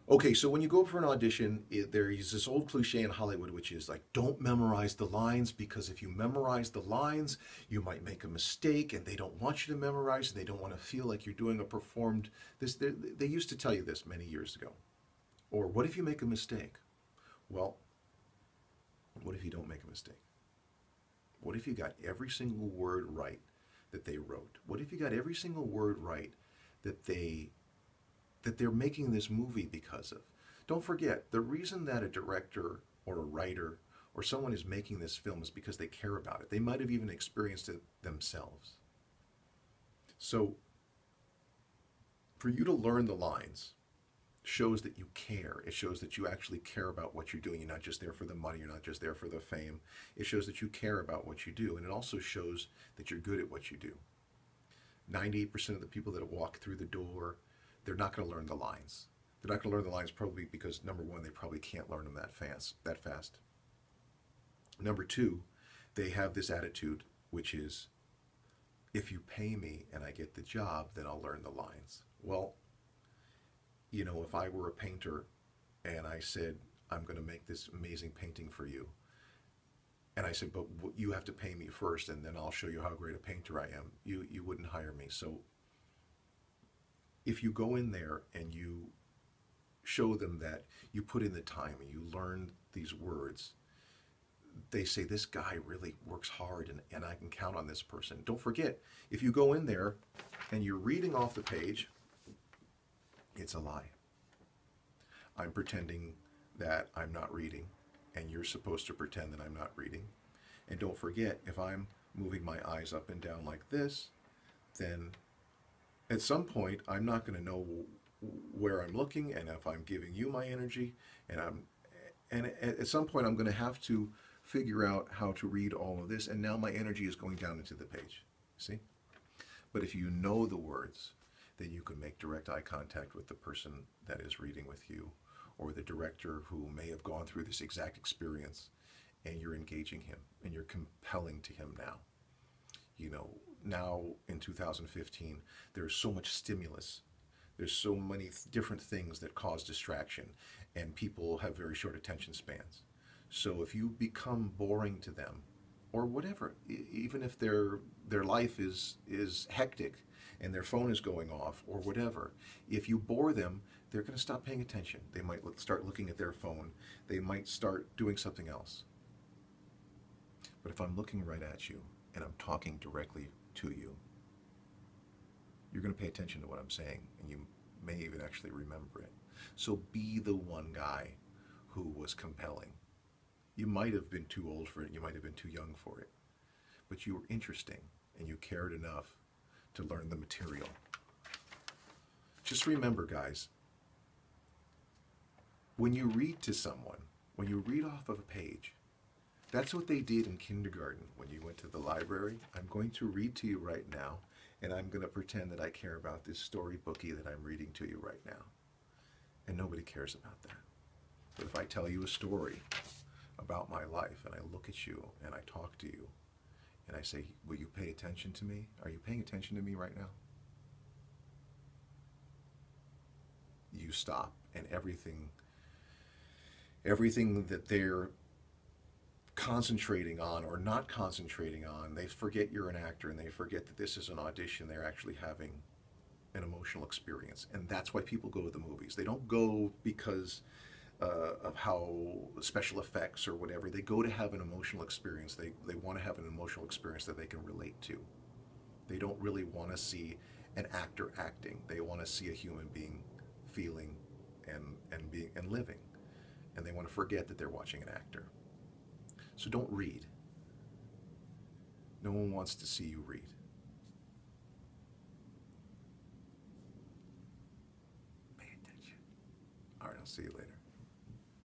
Okay, so when you go for an audition, there is this old cliche in Hollywood, which is like, don't memorize the lines because if you memorize the lines, you might make a mistake, and they don't want you to memorize. They don't want to feel like you're doing a performed. This they used to tell you this many years ago. Or what if you make a mistake? Well, what if you don't make a mistake? What if you got every single word right that they wrote? What if you got every single word right that they're making this movie because of? Don't forget, the reason that a director or a writer or someone is making this film is because they care about it. They might have even experienced it themselves. So for you to learn the lines shows that you care. It shows that you actually care about what you're doing. You're not just there for the money. You're not just there for the fame. It shows that you care about what you do. And it also shows that you're good at what you do. 98% of the people that walk through the door, they're not going to learn the lines. They're not going to learn the lines probably because, number one, they probably can't learn them that fast. Number two, they have this attitude, which is, if you pay me and I get the job, then I'll learn the lines. Well, if I were a painter and I said, I'm going to make this amazing painting for you, and I said, but you have to pay me first, and then I'll show you how great a painter I am, you wouldn't hire me. So if you go in there and you show them that you put in the time and you learn these words, they say, this guy really works hard, and I can count on this person. Don't forget, if you go in there and you're reading off the page, it's a lie. I'm pretending that I'm not reading, and you're supposed to pretend that I'm not reading. And don't forget, if I'm moving my eyes up and down like this, then at some point I'm not going to know where I'm looking, and if I'm giving you my energy, and at some point I'm going to have to figure out how to read all of this, and now my energy is going down into the page. See? But if you know the words, then you can make direct eye contact with the person that is reading with you, or the director who may have gone through this exact experience, and you're engaging him and you're compelling to him now. Now in 2015, there's so much stimulus. There's so many different things that cause distraction, and people have very short attention spans. So if you become boring to them, or whatever, even if their life is hectic and their phone is going off or whatever, if you bore them, they're going to stop paying attention. They might start looking at their phone. They might start doing something else. But if I'm looking right at you and I'm talking directly to you, you're going to pay attention to what I'm saying, and you may even actually remember it. So be the one guy who was compelling. You might have been too old for it, you might have been too young for it, but you were interesting and you cared enough to learn the material. Just remember, guys, when you read to someone, when you read off of a page, that's what they did in kindergarten when you went to the library. I'm going to read to you right now, and I'm going to pretend that I care about this storybookie that I'm reading to you right now. And nobody cares about that. But if I tell you a story about my life, and I look at you and I talk to you and I say, will you pay attention to me? Are you paying attention to me right now? You stop, and everything that they're concentrating on or not concentrating on, they forget you're an actor, and they forget that this is an audition. They're actually having an emotional experience, and that's why people go to the movies. They don't go because of how special effects or whatever. They go to have an emotional experience. They want to have an emotional experience that they can relate to. They don't really want to see an actor acting. They want to see a human being feeling and being and living, and they want to forget that they're watching an actor. So don't read. No one wants to see you read. Pay attention. All right, I'll see you later.